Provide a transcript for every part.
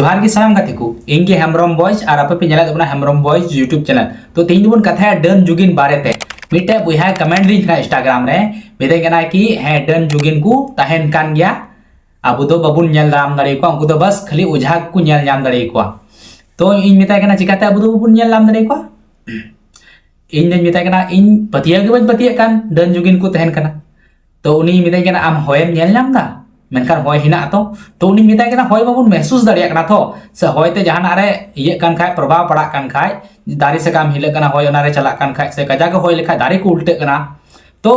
जोहार की सानाम गाते को इंगे हेम्ब्रम बॉयज और आपे पे नेला तबना हेम्ब्रम बॉयज यूट्यूब चैनल तो तीन दिन कथा डन जुगिन बारे ते मिटे बुहा कमेंट दी था इंस्टाग्राम रे बेदे गना कि हे डन जुगिन को तहन कान गया अब दो बाबुन नेल दाम दाड़े को उनको तो बस खाली ओझा को नेल नाम दाड़े को तो इन मिताय कना चिकाते अब दो बाबुन नेल नाम दाड़े को इन दिन मिताय कना इन पतिया के बज पतिया कान डन जुगिन को तहन कना तो उनी मिताय कना आम होयम नेल नाम दा मेनखान होय हिना तो उनी मिताय कना होय बाबुन महसूस दाड़िया कना तो से होयते जहाना रे इये कान खाय प्रभाव पड़ा कान खाय दारे से काम हिले कना होय ओना रे चला कान खाय से कजा के होय लेखा दारे को उल्टे कना तो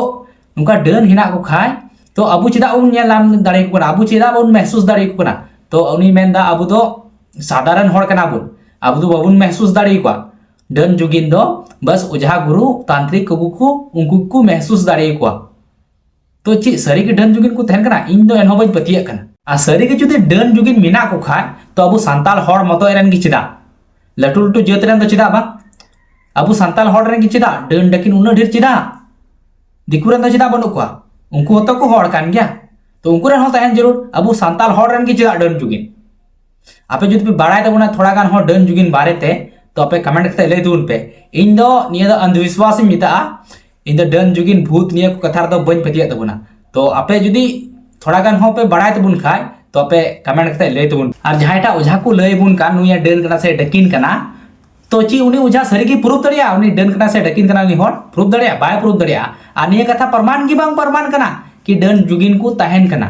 नुका डन हिना को खाय तो अबु चिदा उन नेल नाम दाड़े को कना अबु चिदा उन महसूस दाड़े को कना तो उनी मेनदा अबु दो साधारण होड़ कना बुन अबु दो बाबुन महसूस दाड़े को डन जुगिन दो बस ओझा गुरु तांत्रिक को उनको को महसूस दाड़े को तो ची सरी के डन जुगिन को तहन कना इन दो एनहो बज पतिया कना आ सरी के जुदि डन जुगिन मिना को खाय तो अबु सांताल होड़ मतो एरन की चिदा लटू लटू जेत रेन दो चिदा बा अबु सांताल होड़ रेन की चिदा डन डकिन उना ढेर चिदा दिकु रेन दो चिदा बनु को उनको तो को होड़ कान गया तो उनको रेन हो तहन जरूर अबु सांताल होड़ रेन की चिदा डन जुगिन आपे जुदि पे बाड़ाय तबना थोड़ा गान हो डन जुगिन बारेते तो आपे कमेंट करते ले दून पे इन दो निया दो अंधविश्वास मिता इन दो डन जुगिन भूत निया को कथा दो बन पतिया तबना तो आपे जुदि थोड़ा गान हो पे बाड़ाय तबुन खाय तो आपे कमेंट करते ले तबुन और जहायटा ओझा को लय बुन का नुया डन कना से डकिन कना तो ची उनी ओझा सरी की प्रूफ दड़िया उनी डन कना से डकिन कना नि होड़ प्रूफ दड़िया बाय प्रूफ दड़िया आ निया कथा प्रमाण की बांग प्रमाण कना कि डन जुगिन को तहन कना